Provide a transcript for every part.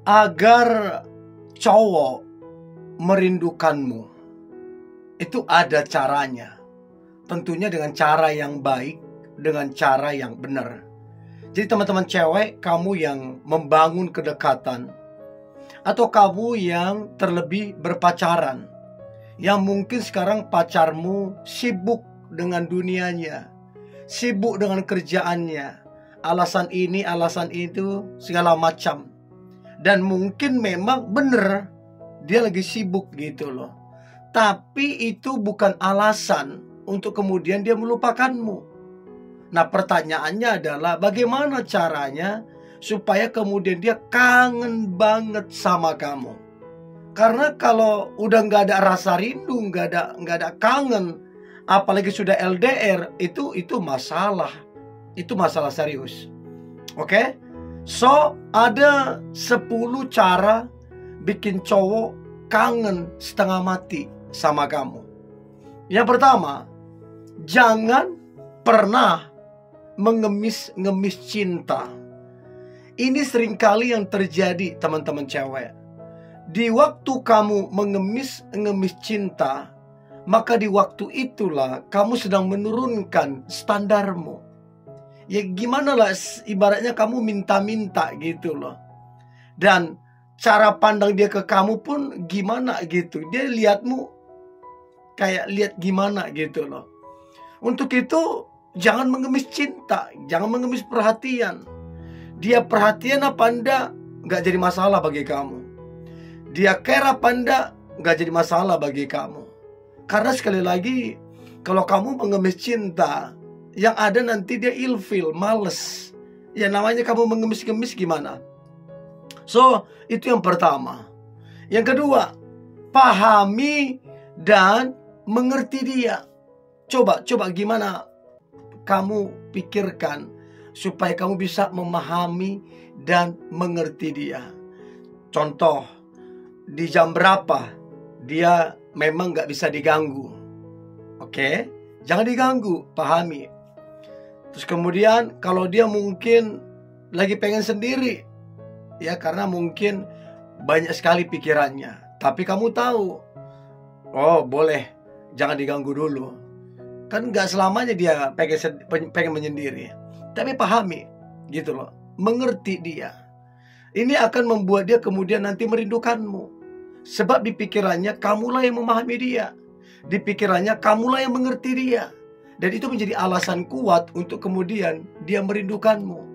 Agar cowok merindukanmu, itu ada caranya. Tentunya dengan cara yang baik, dengan cara yang benar. Jadi teman-teman cewek, kamu yang membangun kedekatan, atau kamu yang terlebih berpacaran, yang mungkin sekarang pacarmu sibuk dengan dunianya, sibuk dengan kerjaannya, alasan ini, alasan itu, segala macam. Dan mungkin memang bener dia lagi sibuk gitu loh. Tapi itu bukan alasan untuk kemudian dia melupakanmu. Nah, pertanyaannya adalah bagaimana caranya supaya kemudian dia kangen banget sama kamu. Karena kalau udah nggak ada rasa rindu, nggak ada kangen, apalagi sudah LDR, itu masalah. Itu masalah serius. Oke? So, ada 10 cara bikin cowok kangen setengah mati sama kamu. Yang pertama, jangan pernah mengemis-ngemis cinta. Ini seringkali yang terjadi teman-teman cewek. Di waktu kamu mengemis-ngemis cinta, maka di waktu itulah kamu sedang menurunkan standarmu. Ya gimana lah, ibaratnya kamu minta-minta gitu loh. Dan cara pandang dia ke kamu pun gimana gitu. Dia lihatmu kayak lihat gimana gitu loh. Untuk itu jangan mengemis cinta, jangan mengemis perhatian. Dia perhatian apa enggak, gak jadi masalah bagi kamu. Dia care apa enggak, gak jadi masalah bagi kamu. Karena sekali lagi, kalau kamu mengemis cinta, yang ada nanti dia ilfil, males. Ya namanya kamu mengemis-ngemis gimana? So, itu yang pertama. Yang kedua, pahami dan mengerti dia. Coba gimana kamu pikirkan supaya kamu bisa memahami dan mengerti dia. Contoh, di jam berapa dia memang gak bisa diganggu. Oke? Jangan diganggu, pahami. Terus kemudian kalau dia mungkin lagi pengen sendiri, ya karena mungkin banyak sekali pikirannya, tapi kamu tahu, oh boleh, jangan diganggu dulu. Kan gak selamanya dia pengen menyendiri. Tapi pahami gitu loh, mengerti dia. Ini akan membuat dia kemudian nanti merindukanmu. Sebab di pikirannya kamulah yang memahami dia. Di pikirannya kamulah yang mengerti dia. Dan itu menjadi alasan kuat untuk kemudian dia merindukanmu.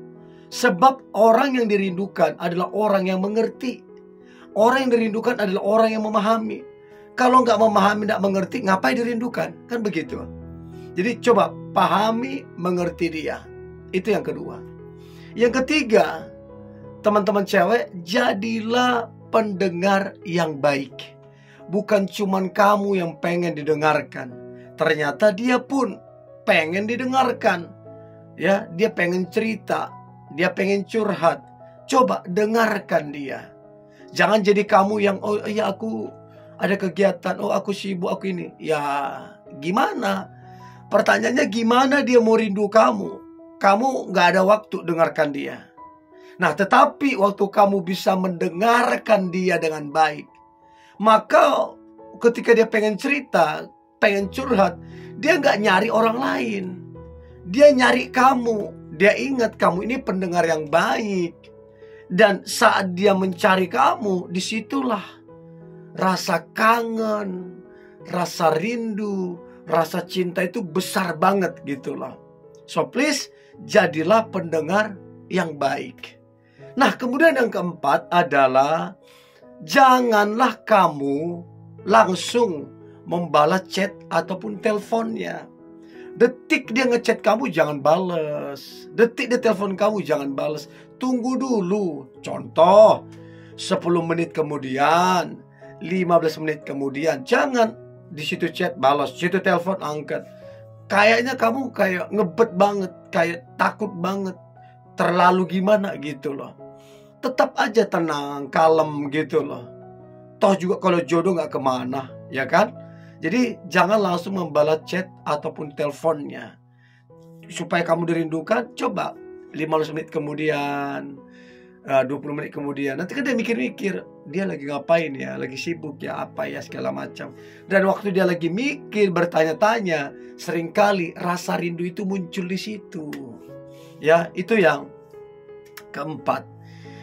Sebab orang yang dirindukan adalah orang yang mengerti. Orang yang dirindukan adalah orang yang memahami. Kalau nggak memahami, nggak mengerti, ngapain dirindukan? Kan begitu. Jadi coba pahami, mengerti dia. Itu yang kedua. Yang ketiga, teman-teman cewek, jadilah pendengar yang baik. Bukan cuman kamu yang pengen didengarkan. Ternyata dia pun pengen didengarkan. Ya, dia pengen cerita, dia pengen curhat. Coba dengarkan dia. Jangan jadi kamu yang, oh iya aku ada kegiatan, oh aku sibuk, aku ini. Ya, gimana? Pertanyaannya gimana dia mau rindu kamu? Kamu gak ada waktu dengarkan dia. Nah, tetapi waktu kamu bisa mendengarkan dia dengan baik, maka ketika dia pengen cerita, pengen curhat, dia gak nyari orang lain. Dia nyari kamu. Dia ingat kamu ini pendengar yang baik. Dan saat dia mencari kamu, disitulah rasa kangen, rasa rindu, rasa cinta itu besar banget gitu loh. So please, jadilah pendengar yang baik. Nah, kemudian yang keempat adalah janganlah kamu langsung membalas chat ataupun teleponnya. Detik dia ngechat kamu jangan bales. Detik dia telepon kamu jangan bales. Tunggu dulu. Contoh, 10 menit kemudian, 15 menit kemudian. Jangan di situ chat balas, situ telepon angkat. Kayaknya kamu kayak ngebet banget, kayak takut banget, terlalu gimana gitu loh. Tetap aja tenang, kalem gitu loh. Toh juga kalau jodoh gak kemana, ya kan? Jadi jangan langsung membalas chat ataupun teleponnya. Supaya kamu dirindukan, coba 15 menit kemudian, 20 menit kemudian, nanti kan dia mikir-mikir, dia lagi ngapain ya, lagi sibuk ya, apa ya, segala macam. Dan waktu dia lagi mikir, bertanya-tanya, seringkali rasa rindu itu muncul di situ. Ya, itu yang keempat.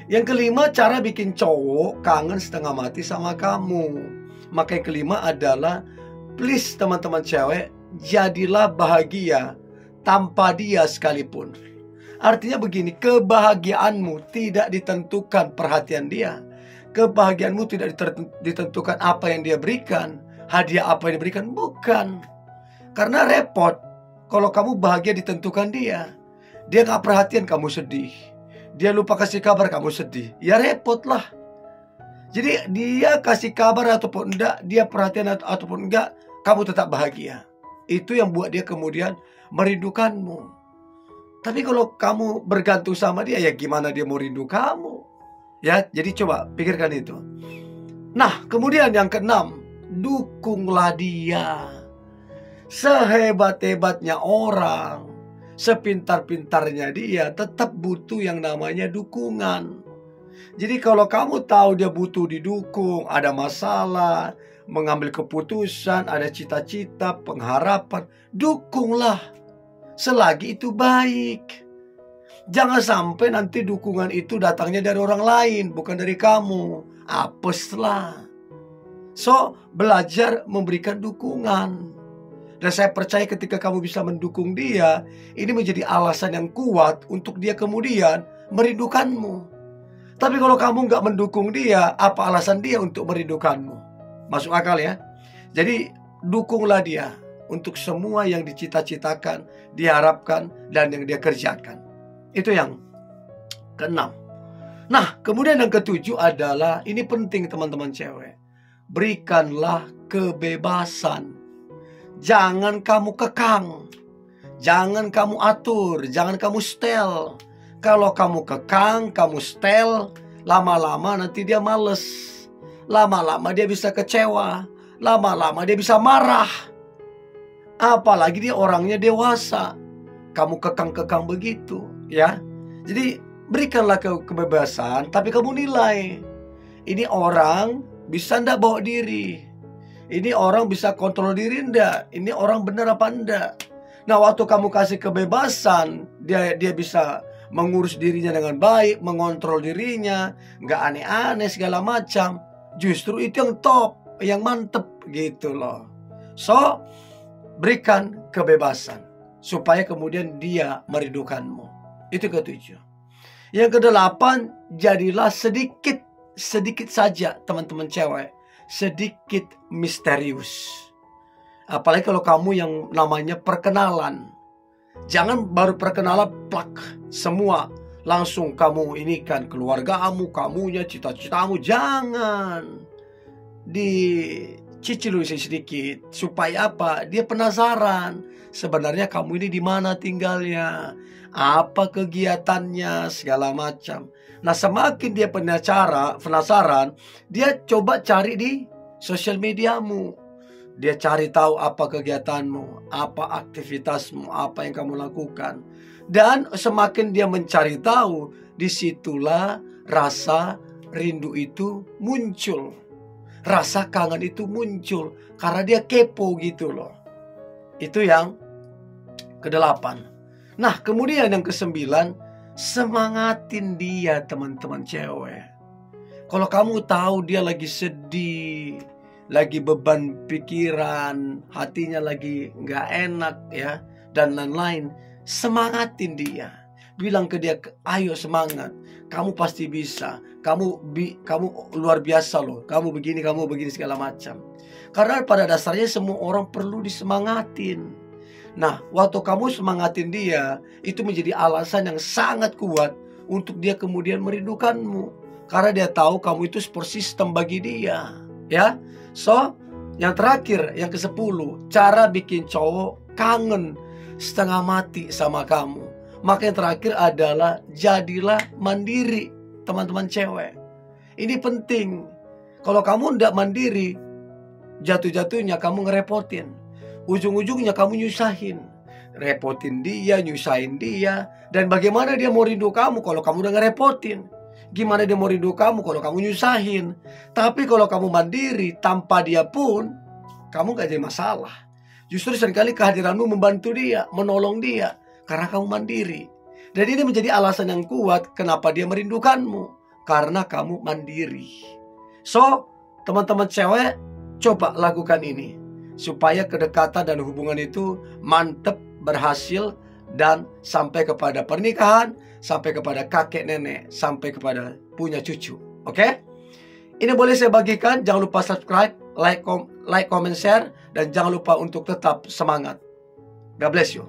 Yang kelima, cara bikin cowok kangen setengah mati sama kamu. Maka yang kelima adalah, please teman-teman cewek, jadilah bahagia tanpa dia sekalipun. Artinya begini, kebahagiaanmu tidak ditentukan perhatian dia. Kebahagiaanmu tidak ditentukan apa yang dia berikan, hadiah apa yang diberikan, bukan. Karena repot kalau kamu bahagia ditentukan dia. Dia gak perhatian, kamu sedih. Dia lupa kasih kabar, kamu sedih. Ya repot lah. Jadi dia kasih kabar ataupun enggak, dia perhatian ataupun enggak, kamu tetap bahagia. Itu yang buat dia kemudian merindukanmu. Tapi kalau kamu bergantung sama dia, ya gimana dia mau rindu kamu? Ya, jadi coba pikirkan itu. Nah, kemudian yang keenam, dukunglah dia. Sehebat-hebatnya orang, sepintar-pintarnya dia, tetap butuh yang namanya dukungan. Jadi kalau kamu tahu dia butuh didukung, ada masalah, mengambil keputusan, ada cita-cita, pengharapan, dukunglah. Selagi itu baik. Jangan sampai nanti dukungan itu datangnya dari orang lain, bukan dari kamu. Apeslah. So, belajar memberikan dukungan. Dan saya percaya ketika kamu bisa mendukung dia, ini menjadi alasan yang kuat untuk dia kemudian merindukanmu. Tapi kalau kamu nggak mendukung dia, apa alasan dia untuk merindukanmu? Masuk akal ya? Jadi, dukunglah dia untuk semua yang dicita-citakan, diharapkan, dan yang dia kerjakan. Itu yang keenam. Nah, kemudian yang ketujuh adalah, ini penting teman-teman cewek, berikanlah kebebasan. Jangan kamu kekang, jangan kamu atur, jangan kamu setel. Kalau kamu kekang, kamu setel, lama-lama nanti dia males. Lama-lama dia bisa kecewa, lama-lama dia bisa marah. Apalagi dia orangnya dewasa, kamu kekang-kekang begitu, ya. Jadi berikanlah kebebasan, tapi kamu nilai. Ini orang bisa ndak bawa diri, ini orang bisa kontrol diri ndak, ini orang benar apa ndak. Nah, waktu kamu kasih kebebasan, dia bisa mengurus dirinya dengan baik, mengontrol dirinya, nggak aneh-aneh segala macam. Justru itu yang top, yang mantep gitu loh. So, berikan kebebasan supaya kemudian dia merindukanmu. Itu ketujuh. Yang kedelapan, jadilah sedikit saja teman-teman cewek, sedikit misterius. Apalagi kalau kamu yang namanya perkenalan. Jangan baru perkenalan plak semua langsung kamu ini kan keluargamu, kamunya, cita-citamu. Jangan. Dicicil sedikit supaya apa? Dia penasaran. Sebenarnya kamu ini di mana tinggalnya, apa kegiatannya, segala macam. Nah, semakin dia penasaran, dia coba cari di sosial mediamu. Dia cari tahu apa kegiatanmu, apa aktivitasmu, apa yang kamu lakukan. Dan semakin dia mencari tahu, disitulah rasa rindu itu muncul. Rasa kangen itu muncul karena dia kepo gitu loh. Itu yang kedelapan. Nah, kemudian yang kesembilan, semangatin dia teman-teman cewek. Kalau kamu tahu dia lagi sedih, lagi beban pikiran, hatinya lagi nggak enak ya, dan lain-lain, semangatin dia. Bilang ke dia, ayo semangat, kamu pasti bisa, kamu luar biasa loh, kamu begini segala macam. Karena pada dasarnya semua orang perlu disemangatin. Nah, waktu kamu semangatin dia, itu menjadi alasan yang sangat kuat untuk dia kemudian merindukanmu. Karena dia tahu kamu itu support system bagi dia, ya. So, yang terakhir, yang ke-10, cara bikin cowok kangen setengah mati sama kamu. Maka yang terakhir adalah jadilah mandiri, teman-teman cewek. Ini penting. Kalau kamu tidak mandiri, jatuh-jatuhnya kamu ngerepotin. Ujung-ujungnya kamu nyusahin. Repotin dia, nyusahin dia. Dan bagaimana dia mau rindu kamu kalau kamu udah ngerepotin? Gimana dia mau rindu kamu kalau kamu nyusahin? Tapi kalau kamu mandiri tanpa dia pun, kamu gak jadi masalah. Justru seringkali kehadiranmu membantu dia, menolong dia, karena kamu mandiri. Dan ini menjadi alasan yang kuat kenapa dia merindukanmu, karena kamu mandiri. So, teman-teman cewek, coba lakukan ini, supaya kedekatan dan hubungan itu mantep, berhasil, dan sampai kepada pernikahan, sampai kepada kakek nenek, sampai kepada punya cucu. Oke? Ini boleh saya bagikan. Jangan lupa subscribe, like, comment, share, dan jangan lupa untuk tetap semangat. God bless you.